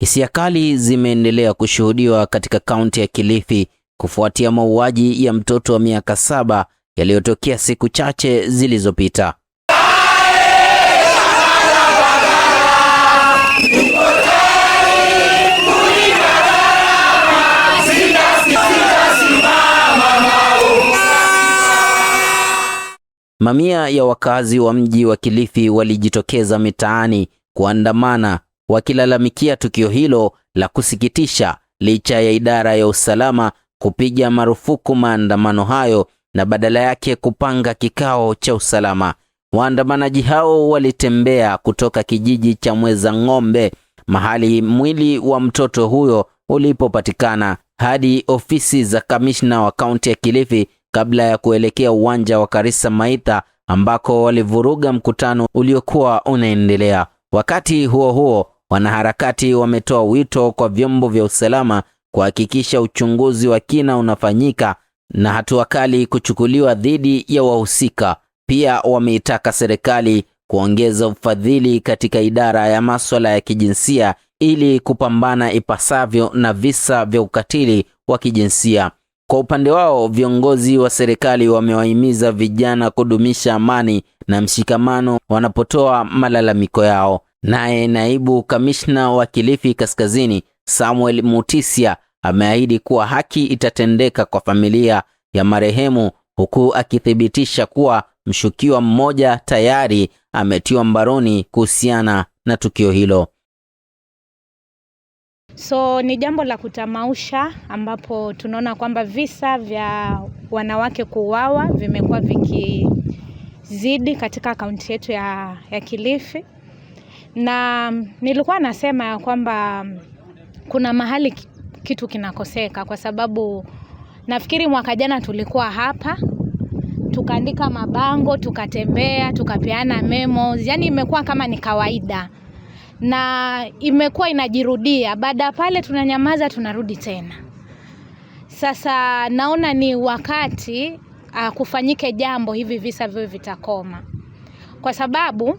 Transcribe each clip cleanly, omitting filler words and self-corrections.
Hisia kali zimeendelea kushuhudiwa katika kaunti ya Kilifi kufuatia mauaji ya mtoto wa miaka 7 yaliyotokea siku chache zilizopita. Mamia ya wakazi wa mji wa Kilifi walijitokeza mitaani kuandamana wakilalamikia tukio hilo la kusikitisha, licha ya idara ya usalama kupiga marufuku maandamano hayo na badala yake kupanga kikao cha usalama. Waandamanaji hao walitembea kutoka kijiji cha Mweza Ng'ombe, mahali mwili wa mtoto huyo ulipopatikana, hadi ofisi za kamishna wa kaunti ya Kilifi kabla ya kuelekea uwanja wa Karisa Maitha ambako walivuruga mkutano uliokuwa unaendelea. Wakati huo huo, wanaharakati wametoa wito kwa vyombo vya usalama kuhakikisha uchunguzi wa kina unafanyika na hatua kali kuchukuliwa dhidi ya wahusika. Pia wameitaka serikali kuongeza ufadhili katika idara ya masuala ya kijinsia ili kupambana ipasavyo na visa vya ukatili wa kijinsia. Kwa upande wao, viongozi wa serikali wamewahimiza vijana kudumisha amani na mshikamano wanapotoa malalamiko yao. Naye naibu kamishna wa Kilifi Kaskazini, Samuel Mutisia, ameahidi kuwa haki itatendeka kwa familia ya marehemu, huku akithibitisha kuwa mshukiwa mmoja tayari ametiwa mbaroni kuhusiana na tukio hilo. So ni jambo la kutamausha ambapo tunaona kwamba visa vya wanawake kuuawa vimekuwa vikizidi katika kaunti yetu ya Kilifi. Na nilikuwa nasema kwamba kuna mahali kitu kinakoseka, kwa sababu nafikiri mwaka jana tulikuwa hapa, tukaandika mabango, tukatembea, tukapeana memos, yani imekuwa kama ni kawaida. Na imekuwa inajirudia, baada pale tunanyamaza, tunarudi tena. Sasa naona ni wakati kufanyike jambo, hivi visa vyo vitakoma. Kwa sababu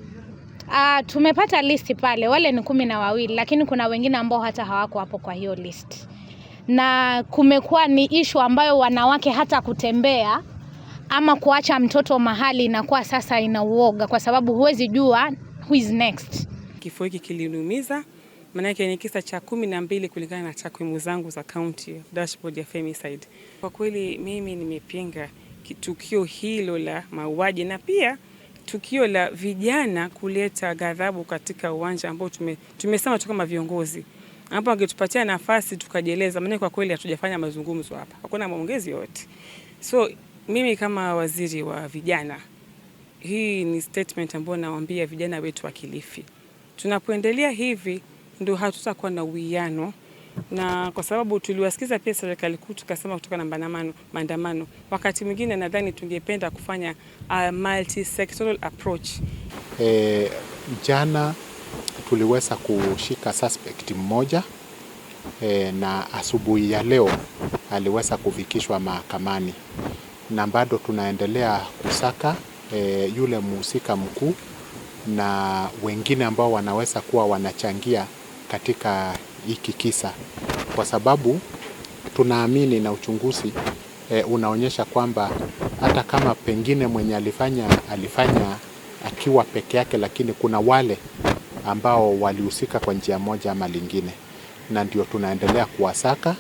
tumepata listi pale, wale ni 12, lakini kuna wengine ambao hata hawako hapo kwa hiyo list. Na kumekuwa ni issue ambayo wanawake hata kutembea ama kuacha mtoto mahali inakuwa sasa inauoga, kwa sababu huwezi jua who is next. Kifo hiki kiliniumiza, maana yake ni kisa cha 12 kulingana na takwimu zangu za county dashboard ya femicide. Kwa kweli mimi nimepinga tukio hilo la mauaji, na pia tukio la vijana kuleta ghadhabu katika uwanja ambao tumesema tu kama viongozi hapo wangetupatia nafasi tukajieleza, maana kwa kweli hatujafanya mazungumzo hapa, hakuna maongezi yote. So mimi kama waziri wa vijana, hii ni statement ambayo nawaambia vijana wetu wa Kilifi. Tunapoendelea hivi ndio hatutakuwa na uwiano, na kwa sababu tuliwasikiza pia serikali kuu tukasema kutoka na maandamano, wakati mwingine nadhani tungependa kufanya a multi-sectoral approach. Jana tuliweza kushika suspect mmoja na asubuhi ya leo aliweza kufikishwa mahakamani, na bado tunaendelea kusaka yule mhusika mkuu na wengine ambao wanaweza kuwa wanachangia katika hiki kisa, kwa sababu tunaamini na uchunguzi unaonyesha kwamba hata kama pengine mwenye alifanya akiwa peke yake, lakini kuna wale ambao walihusika kwa njia moja ama lingine, na ndio tunaendelea kuwasaka.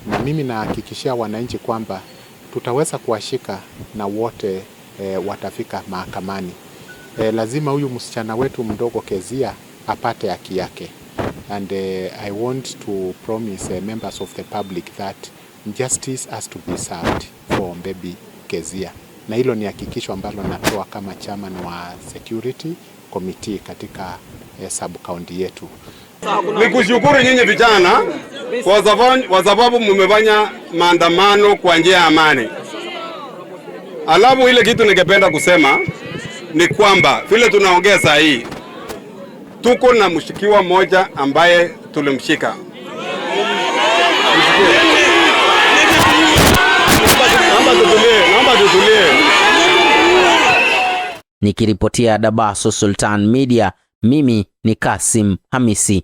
Na mimi nahakikishia wananchi kwamba tutaweza kuwashika na wote watafika mahakamani. Lazima huyu msichana wetu mdogo Kezia apate haki yake, and I want to promise members of the public that justice has to be served for baby Kezia, na hilo ni hakikisho ambalo natoa kama chairman wa security committee katika sub county yetu. Nikushukuru nyinyi vijana kwa sababu mmefanya maandamano kwa njia ya amani. Alafu ile kitu ningependa kusema ni kwamba vile tunaongea saa hii tuko na mshikiwa mmoja ambaye tulimshika. Naomba tutulie. Nikiripotia Dabaso Sultan Media, mimi ni Kasim Hamisi.